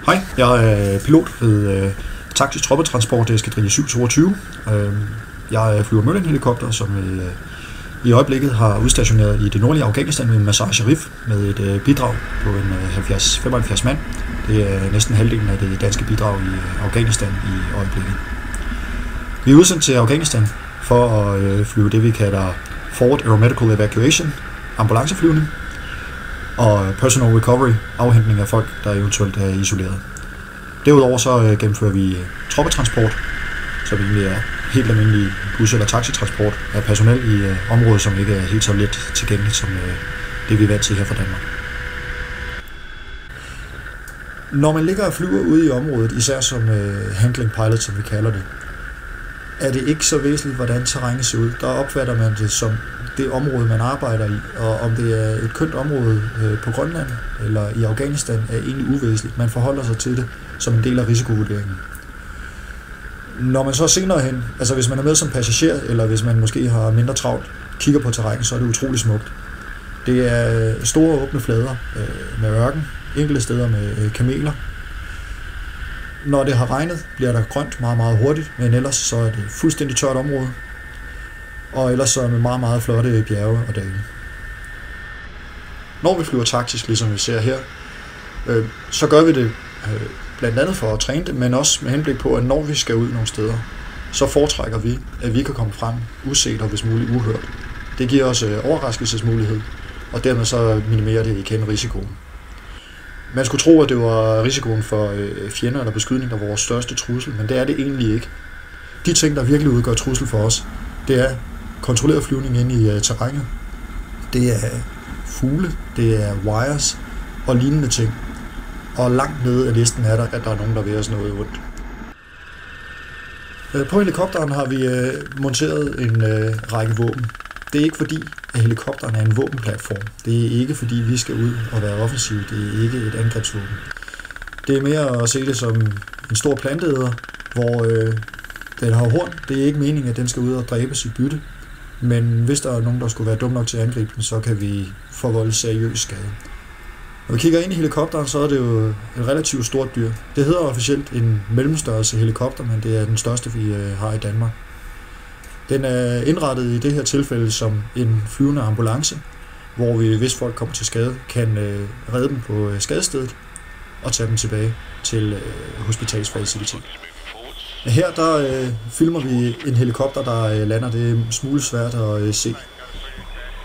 Hej, jeg er pilot ved Taktisk Troppetransport Eskadrille 722. Jeg flyver Merlin-helikopter, som i øjeblikket har udstationeret i det nordlige Afghanistan ved Mazar Sharif med et bidrag på 75 mand. Det er næsten halvdelen af det danske bidrag i Afghanistan i øjeblikket. Vi er udsendt til Afghanistan for at flyve det, vi kalder Forward Aeromedical Evacuation, ambulanceflyvning, og personal recovery, afhentning af folk, der eventuelt er isoleret. Derudover så gennemfører vi troppetransport, som egentlig er helt almindelig bus- eller taxitransport af personel i områder, som ikke er helt så let tilgængeligt som det, vi er vant til her fra Danmark. Når man ligger og flyver ude i området, især som handling pilot, som vi kalder det, er det ikke så væsentligt, hvordan terrænet ser ud. Der opfatter man det som det område, man arbejder i, og om det er et kønt område på Grønland eller i Afghanistan, er egentlig uvæsentligt. Man forholder sig til det som en del af risikovurderingen. Når man så senere hen, altså hvis man er med som passager, eller hvis man måske har mindre travlt, kigger på terrænet, så er det utrolig smukt. Det er store åbne flader med ørken, enkelte steder med kameler. Når det har regnet, bliver der grønt meget, meget hurtigt, men ellers så er det fuldstændig tørt område. Og ellers så med meget, meget flotte bjerge og dale. Når vi flyver taktisk, ligesom vi ser her, så gør vi det blandt andet for at træne det, men også med henblik på, at når vi skal ud nogle steder, så foretrækker vi, at vi kan komme frem uset og hvis muligt uhørt. Det giver os overraskelsesmulighed, og dermed så minimerer det igen risikoen. Man skulle tro, at det var risikoen for fjender eller beskydning, der var vores største trussel, men det er det egentlig ikke. De ting, der virkelig udgør trussel for os, det er kontrolleret flyvning ind i terrænet. Det er fugle, det er wires og lignende ting. Og langt nede af listen er der, at der er nogen, der vil os noget ondt. På helikopteren har vi monteret en række våben. Det er ikke fordi, at helikopteren er en våbenplatform. Det er ikke fordi, vi skal ud og være offensive. Det er ikke et angrebsvåben. Det er mere at se det som en stor planteæder, hvor den har horn. Det er ikke meningen, at den skal ud og dræbes i bytte. Men hvis der er nogen, der skulle være dum nok til at angribe den, så kan vi forvolde seriøs skade. Når vi kigger ind i helikopteren, så er det jo et relativt stort dyr. Det hedder officielt en mellemstørrelse helikopter, men det er den største, vi har i Danmark. Den er indrettet i det her tilfælde som en flyvende ambulance, hvor vi, hvis folk kommer til skade, kan redde dem på skadestedet og tage dem tilbage til hospitalsfacilitet. Her der filmer vi en helikopter, der lander. Det er en smule svært at se.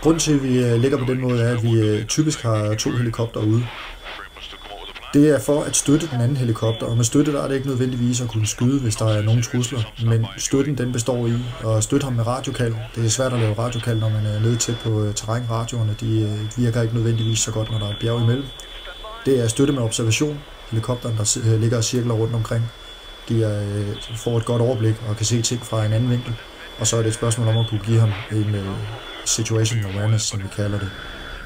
Grunden til, at vi ligger på den måde, er, at vi typisk har 2 helikopter ude. Det er for at støtte den anden helikopter, og med støtte der er det ikke nødvendigvis at kunne skyde, hvis der er nogle trusler, men støtten den består i at støtte ham med radiokald. Det er svært at lave radiokald, når man er nede tæt på terrænradioerne. De virker ikke nødvendigvis så godt, når der er et bjerg imellem. Det er støtte med observation. Helikopteren, der ligger og cirkler rundt omkring, får et godt overblik og kan se ting fra en anden vinkel. Og så er det et spørgsmål om at kunne give ham en situation awareness, som vi kalder det.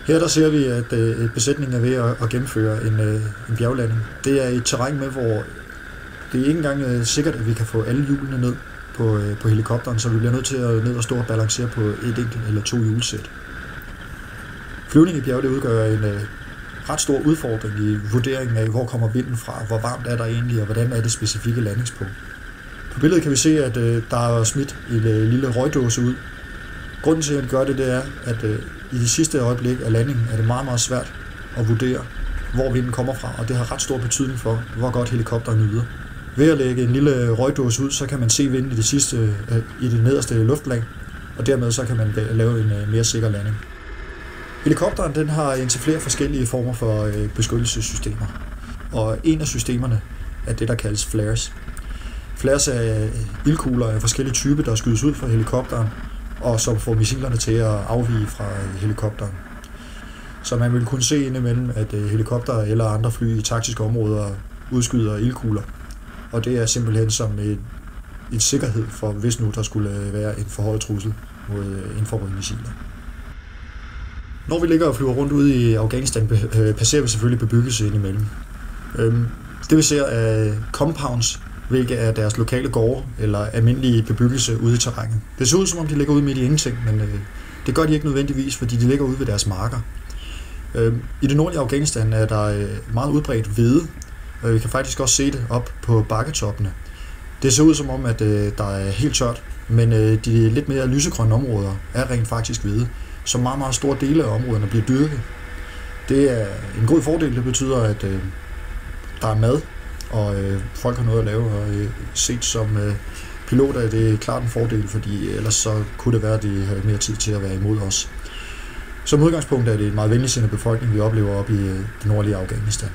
Her der ser vi, at besætningen er ved at gennemføre en bjerglanding. Det er et terræn med, hvor det er ikke engang sikkert, at vi kan få alle hjulene ned på helikopteren, så vi bliver nødt til at ned og stå og balancere på et enkelt eller 2 hjulsæt. Flyvning i bjerg det udgør en ret stor udfordring i vurderingen af, hvor kommer vinden fra, hvor varmt er der egentlig, og hvordan er det specifikke landingspunkt. På billedet kan vi se, at der er smidt en lille røgdåse ud. Grunden til, at vi gør det, det er, at i det sidste øjeblik af landingen er det meget, meget svært at vurdere, hvor vinden kommer fra, og det har ret stor betydning for, hvor godt helikopteren yder. Ved at lægge en lille røgdåse ud, så kan man se vinden i det nederste luftlag, og dermed så kan man lave en mere sikker landing. Helikopteren den har indtil flere forskellige former for beskyttelsessystemer, og en af systemerne er det, der kaldes flares. Flares er ildkugler af forskellige typer, der skydes ud fra helikopteren, og som får missilerne til at afvige fra helikopteren. Så man vil kunne se indimellem, at helikopter eller andre fly i taktiske områder udskyder ildkugler. Og det er simpelthen som en sikkerhed for, hvis nu der skulle være en forhøjet trussel mod infrarøde missiler. Når vi ligger og flyver rundt ude i Afghanistan, passerer vi selvfølgelig bebyggelse indimellem. Det vi ser er compounds, hvilket er deres lokale gårde eller almindelige bebyggelse ude i terrænet. Det ser ud som om, de ligger ude midt i ingenting, men det gør de ikke nødvendigvis, fordi de ligger ude ved deres marker. I det nordlige Afghanistan er der meget udbredt hvede, Vi kan faktisk også se det op på bakketoppene. Det ser ud som om, at der er helt tørt, men de lidt mere lysegrønne områder er rent faktisk hvide, så meget, meget store dele af områderne bliver dyrket. Det er en god fordel. Det betyder, at der er mad, og folk har noget at lave, og set som piloter er det klart en fordel, fordi ellers så kunne det være, at de havde mere tid til at være imod os. Som udgangspunkt er det en meget venligsindet befolkning, vi oplever op i det nordlige Afghanistan.